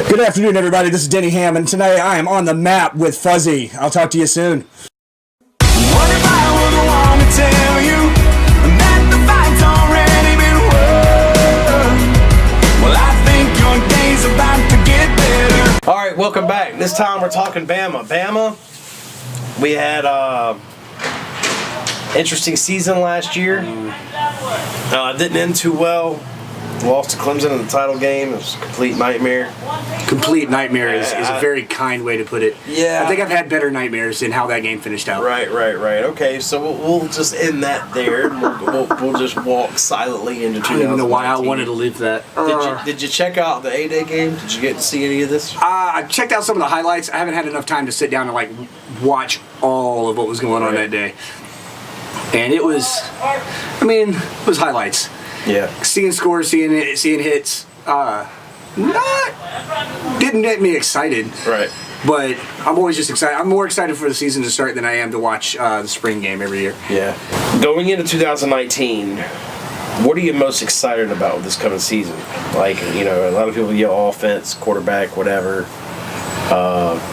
Good afternoon, everybody. This is Denny and tonight I am on the map with Fuzzy. I'll talk to you soon. What if I were the one to tell you that the fight's already been won? Well, I think your day's about to get better. All right, welcome back. This time we're talking Bama. Bama, we had interesting season last year. Didn't end too well. Lost to Clemson in the title game. It was a complete nightmare. Complete nightmare is a very kind way to put it. Yeah. I think I've had better nightmares in how that game finished out. Right. Okay, so we'll just end that there. We'll just walk silently into 2019. I don't even know why I wanted to live that. Did you check out the A-Day game? Did you get to see any of this? I checked out some of the highlights. I haven't had enough time to sit down and watch all of what was going on that day. And it was highlights. Yeah. Seeing scores, seeing hits, didn't get me excited. Right. But I'm always just excited. I'm more excited for the season to start than I am to watch the spring game every year. Yeah. Going into 2019, what are you most excited about with this coming season? A lot of people yell offense, quarterback, whatever.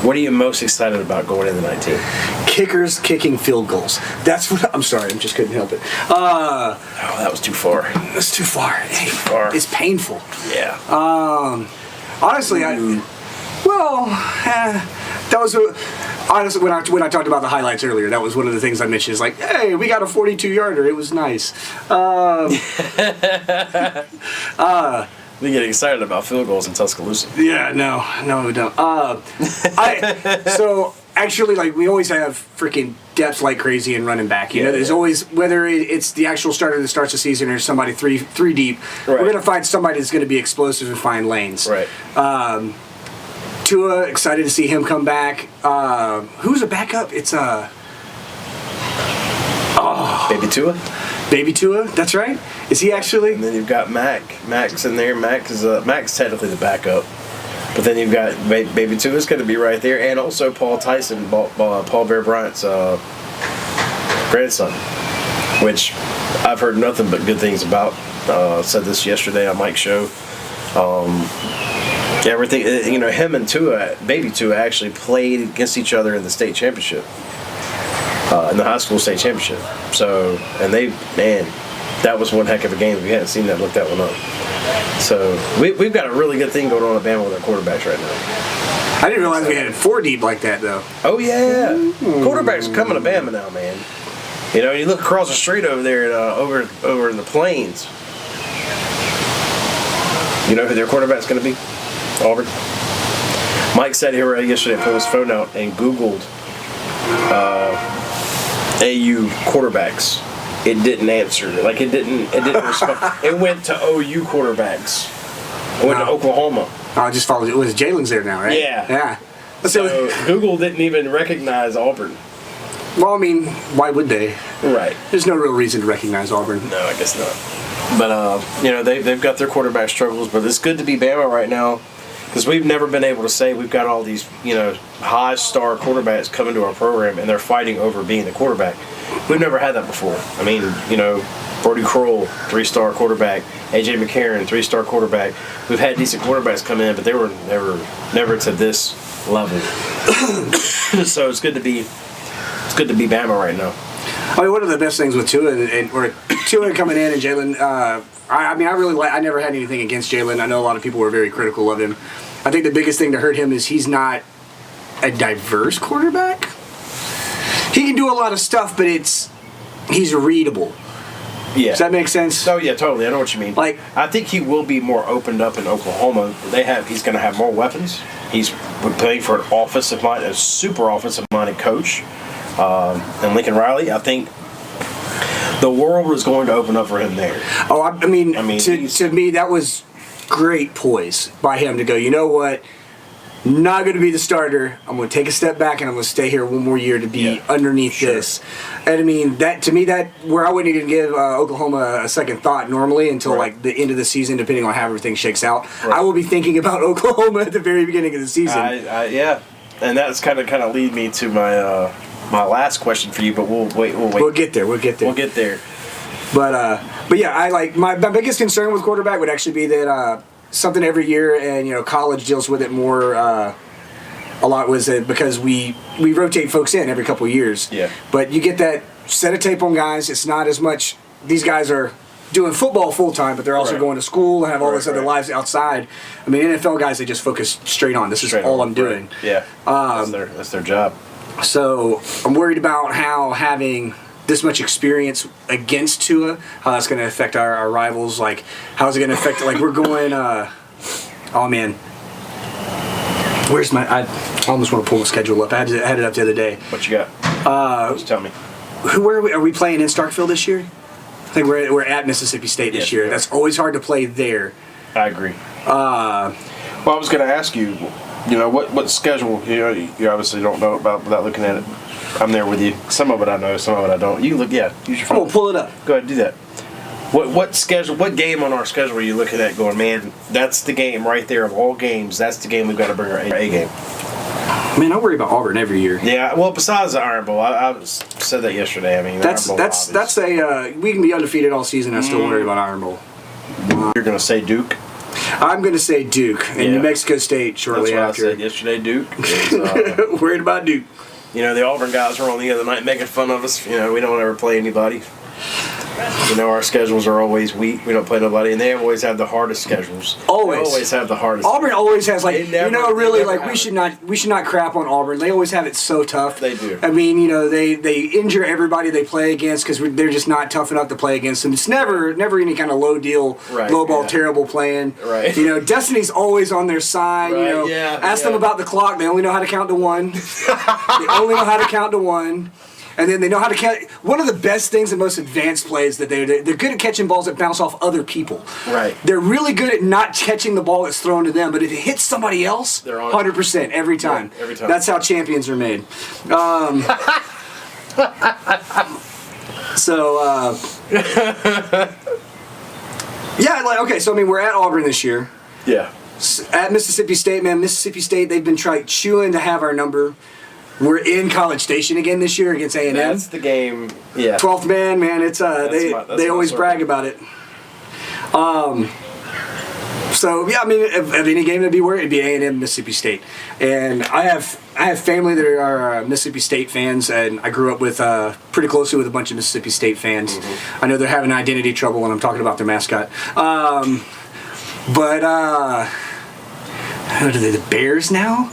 What are you most excited about going into 19? Kickers kicking field goals. That's what I'm sorry. I just couldn't help it. That was too far. That's too far. Too far. It's painful. Yeah. Honestly, that was honestly when I talked about the highlights earlier. That was one of the things I mentioned. Is hey, we got a 42-yarder. It was nice. We get excited about field goals in Tuscaloosa. Yeah, no, we don't. So actually, we always have freaking depth like crazy in running back. You know, there's always, whether it's the actual starter that starts the season or somebody three deep, we're gonna find somebody that's gonna be explosive and find lanes. Right. Tua, excited to see him come back. Who's a backup? It's Baby Tua. Baby Tua, that's right. Is he actually? And then you've got Mac. Mac's in there. Mac's technically the backup. But then you've got Baby Tua's going to be right there, and also Paul Tyson, Paul Bear Bryant's grandson, which I've heard nothing but good things about. Said this yesterday on Mike's show. Everything, him and Tua, Baby Tua, actually played against each other in the state championship. In the high school state championship. So, and that was one heck of a game. If you hadn't seen that, look that one up. So, we've got a really good thing going on at Bama with our quarterbacks right now. I didn't realize we had it 4 deep like that, though. Oh, yeah. Quarterbacks are coming to Bama now, man. You look across the street over there, over in the Plains. You know who their quarterback's going to be? Auburn. Mike said here yesterday, pulled his phone out and Googled AU quarterbacks. It didn't answer. It didn't respond. It went to OU quarterbacks. It went to Oklahoma. I just followed it. Was Jalen's there now, right? Yeah. So Google didn't even recognize Auburn. Well, why would they? Right. There's no real reason to recognize Auburn. No, I guess not. But they've got their quarterback struggles. But it's good to be Bama right now. Because we've never been able to say we've got all these, high-star quarterbacks coming to our program and they're fighting over being the quarterback. We've never had that before. Brody Kroll, 3-star quarterback. A.J. McCarron, 3-star quarterback. We've had decent quarterbacks come in, but they were never to this level. So it's good to be Bama right now. One of the best things with Tua or Tua coming in and Jalen. I never had anything against Jalen. I know a lot of people were very critical of him. I think the biggest thing to hurt him is he's not a diverse quarterback. He can do a lot of stuff, but he's readable. Yeah. Does that make sense? Oh yeah, totally. I know what you mean. I think he will be more opened up in Oklahoma. He's going to have more weapons. He's playing for a super offensive-minded coach, and Lincoln Riley. I think the world is going to open up for him there. Oh, to me, that was great poise by him to go, you know what? Not going to be the starter. I'm going to take a step back and I'm going to stay here one more year to be underneath this. And that to me, where I wouldn't even give Oklahoma a second thought normally until the end of the season, depending on how everything shakes out. Right. I will be thinking about Oklahoma at the very beginning of the season. And that's kind of lead me to my my last question for you, but we'll wait. We'll get there. But yeah, my biggest concern with quarterback would actually be that something every year, and college deals with it more. A lot was it because we rotate folks in every couple of years. Yeah. But you get that set of tape on guys. It's not as much. These guys are doing football full time, but they're also going to school and have all this other lives outside. I mean, NFL guys, they just focus straight on. This is all I'm doing. Right. Yeah. That's their job. So I'm worried about how having this much experience against Tua, how that's going to affect our rivals. Like, how's it going to affect? Like, we're going. Oh man, where's my? I almost want to pull the schedule up. I had it up the other day. What you got? Just tell me. Where are we playing in Starkville this year? I think we're at Mississippi State this year. That's always hard to play there. I agree. Well, I was going to ask you, what schedule, you obviously don't know about without looking at it. I'm there with you. Some of it I know, some of it I don't. You can look, use your phone. Oh, pull it up. Go ahead, do that. What schedule? What game on our schedule are you looking at going, man, that's the game right there of all games. That's the game we've got to bring our A game. Man, I worry about Auburn every year. Yeah, well, besides the Iron Bowl, I said that yesterday. I mean, that's we can be undefeated all season and still worry about Iron Bowl. You're going to say Duke? I'm going to say Duke and New Mexico State shortly after. That's what I said yesterday, Duke. Is, worried about Duke. The Auburn guys were on the other night making fun of us. We don't ever play anybody. Our schedules are always weak. We don't play nobody, and they always have the hardest schedules. Always have the hardest. Auburn always has we should not crap on Auburn. They always have it so tough. They do. I mean, they injure everybody they play against because they're just not tough enough to play against them. It's never any kind of low deal, low ball, terrible playing. Right. Destiny's always on their side. Right. Ask them about the clock. They only know how to count to one. They only know how to count to one. And then they know how to catch. One of the best things, the most advanced plays that they're good at catching balls that bounce off other people. Right. They're really good at not catching the ball that's thrown to them, but if it hits somebody else, they're on 100% every time. Yeah, every time. That's how champions are made. So we're at Auburn this year. Yeah. At Mississippi State, man. Mississippi State, they've been chewing to have our number. We're in College Station again this year against A&M. That's the game. Yeah. 12th man. It's they always brag about it. Of any game that'd be worried, it'd be A&M, Mississippi State, and I have family that are Mississippi State fans, and I grew up with pretty closely with a bunch of Mississippi State fans. Mm-hmm. I know they're having identity trouble when I'm talking about their mascot. Are they the Bears now?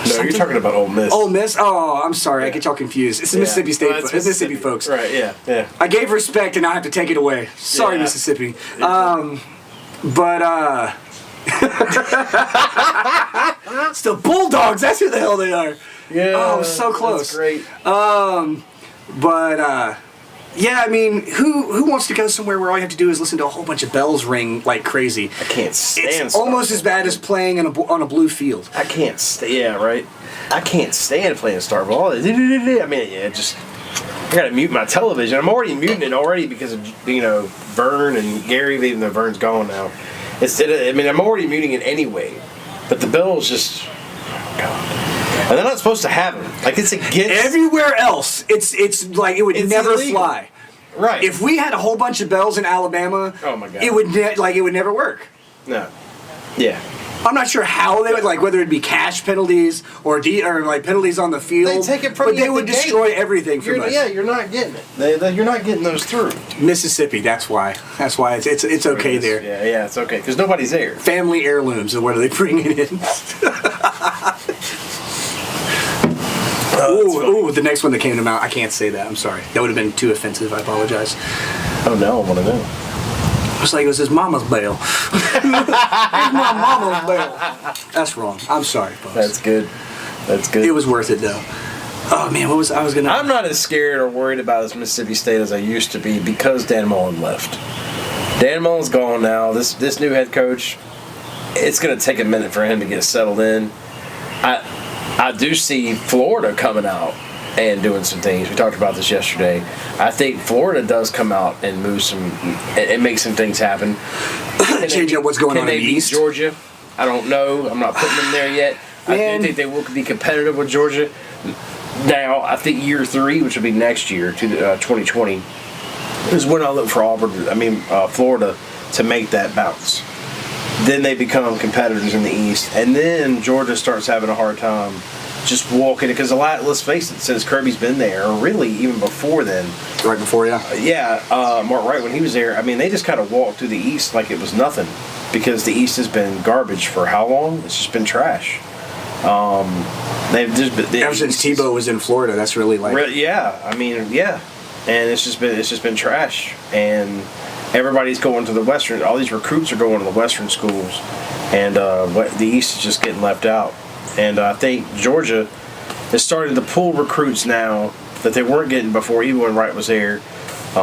No, you're talking about Ole Miss. Ole Miss? Oh, I'm sorry. I get y'all confused. It's the Mississippi State. It's Mississippi folks. Right, yeah. I gave respect, and I have to take it away. Sorry, Mississippi. It's the Bulldogs. That's who the hell they are. Yeah. Oh, so close. That's great. Who wants to go somewhere where all you have to do is listen to a whole bunch of bells ring like crazy? I can't stand It's almost as bad as playing on a blue field. I can't stand. Yeah, right. I can't stand playing Starball. I mean, I gotta mute my television. I'm already muting it because of Vern and Gary, even though Vern's gone now. I'm already muting it anyway. But the bells just. Oh God. And they're not supposed to have them. Like, it's against... Everywhere else, it's like it would never illegal. Fly. Right. If we had a whole bunch of bells in Alabama, oh my God, it would never work. No. Yeah. I'm not sure how they would, whether it'd be cash penalties or penalties on the field. They take it from you. But they would destroy everything from us. Yeah, you're not getting it. You're not getting those through. Mississippi, that's why. That's why it's okay there. Yeah, it's okay because nobody's there. Family heirlooms, and what are they bringing in? The next one that came to mind, I can't say that. I'm sorry. That would have been too offensive. I apologize. Oh no, I want to know. It's like it was his mama's bell. It's my mama's bell. That's wrong. I'm sorry, folks. That's good. It was worth it though. Oh man, I'm not as scared or worried about this Mississippi State as I used to be because Dan Mullen left. Dan Mullen's gone now. This new head coach, it's going to take a minute for him to get settled in. I do see Florida coming out and doing some things. We talked about this yesterday. I think Florida does come out and move and make some things happen. Change up what's going on in the East. Georgia? I don't know. I'm not putting them there yet. I do think they will be competitive with Georgia. Now, I think year 3, which will be next year, 2020, is when I look for Florida to make that bounce. then they become competitors in the East, and then Georgia starts having a hard time just walking it because let's face it, since Kirby's been there, or really even before then, Right before, Mark Wright when he was there, I mean they just kind of walked through the East like it was nothing because the East has been garbage for how long? It's just been trash. They've just been, ever since Tebow was in Florida, that's really like and it's just been trash, and everybody's going to the Western. All these recruits are going to the Western schools, and the East is just getting left out. And I think Georgia is starting to pull recruits now that they weren't getting before, even when Wright was there.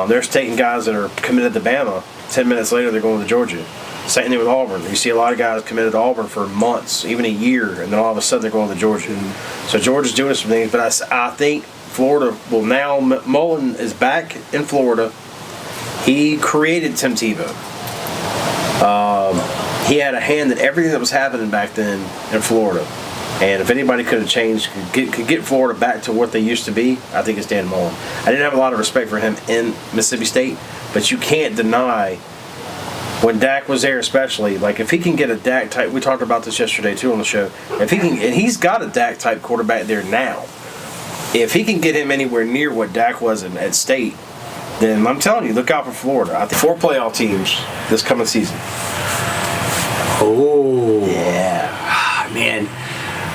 They're taking guys that are committed to Bama. 10 minutes later, they're going to Georgia. Same thing with Auburn. You see a lot of guys committed to Auburn for months, even a year, and then all of a sudden they're going to Georgia. So Georgia's doing some things, but I think Florida will now. Mullen is back in Florida. He created Tim Tebow. He had a hand in everything that was happening back then in Florida. And if anybody could have changed, could get Florida back to what they used to be, I think it's Dan Mullen. I didn't have a lot of respect for him in Mississippi State, but you can't deny when Dak was there, especially, like if he can get a Dak type, we talked about this yesterday too on the show. If he can, and he's got a Dak type quarterback there now. If he can get him anywhere near what Dak was at State, then I'm telling you, look out for Florida. I think 4 playoff teams this coming season. Oh yeah, man.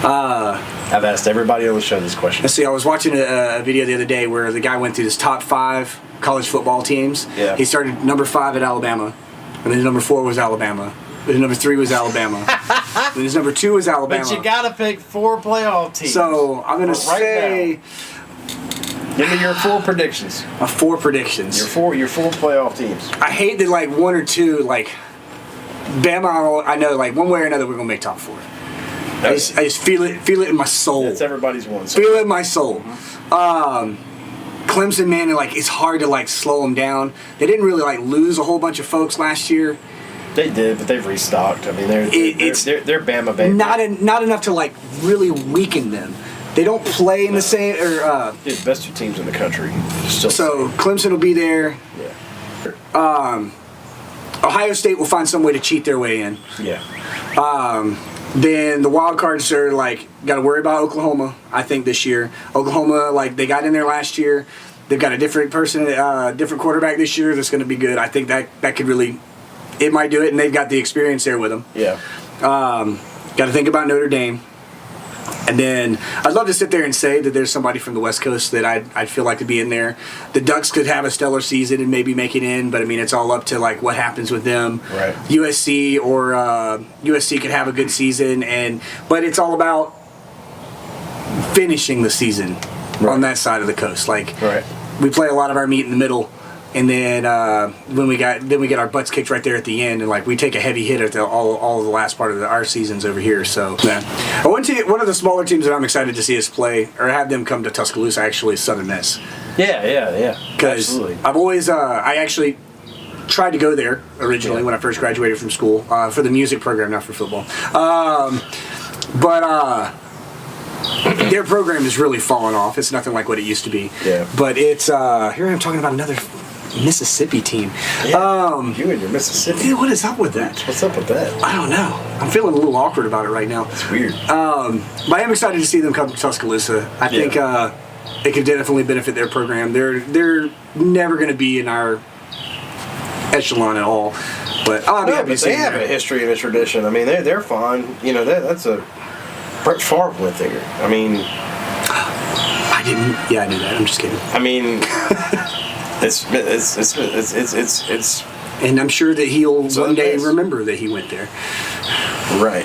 I've asked everybody on the show this question. Let's see, I was watching a video the other day where the guy went through his top 5 college football teams. Yeah. He started number 5 at Alabama, and then number 4 was Alabama. Then number 3 was Alabama. Then his number 2 was Alabama. But you gotta pick 4 playoff teams. So I'm gonna say, give me your 4 predictions. My 4 predictions. Your four playoff teams. I hate that like 1 or 2 like Bama. I know like one way or another we're gonna make top 4. I just feel it in my soul. It's everybody's one. So. Feel it in my soul. Clemson, man, like it's hard to like slow them down. They didn't really like lose a whole bunch of folks last year. They did, but they've restocked. I mean, they're Bama baby. Not enough to like really weaken them. They don't play in the same Dude, the best 2 teams in the country. So Clemson will be there. Yeah. Ohio State will find some way to cheat their way in. Yeah. Then the wild cards are like got to worry about Oklahoma. I think this year Oklahoma, like they got in there last year. They've got a different person, different quarterback this year that's going to be good. I think that could really, it might do it, and they've got the experience there with them. Yeah. Got to think about Notre Dame. And then I'd love to sit there and say that there's somebody from the West Coast that I'd feel like to be in there. The Ducks could have a stellar season and maybe make it in, but I mean it's all up to like what happens with them. Right. USC could have a good season, but it's all about finishing the season on that side of the coast. Like we play a lot of our meat in the middle. And then we get our butts kicked right there at the end, and like we take a heavy hit at all the last part of our seasons over here. So one of the smaller teams that I'm excited to see us play or have them come to Tuscaloosa actually is Southern Miss. Yeah. Because I've always I actually tried to go there originally when I first graduated from school for the music program, not for football. But their program has really fallen off. It's nothing like what it used to be. Yeah. But it's here I am talking about another Mississippi team. Yeah, you and your Mississippi. Dude, what is up with that? What's up with that? I don't know. I'm feeling a little awkward about it right now. It's weird. But I am excited to see them come to Tuscaloosa. I think it could definitely benefit their program. They're never going to be in our echelon at all. But I'll be happy to see they have a history and a tradition. I mean, they're fine. You know, that's a Brett Favre went there. I mean, I didn't. Yeah, I knew that. I'm just kidding. I mean. It's and I'm sure that he'll one day remember that he went there. Right.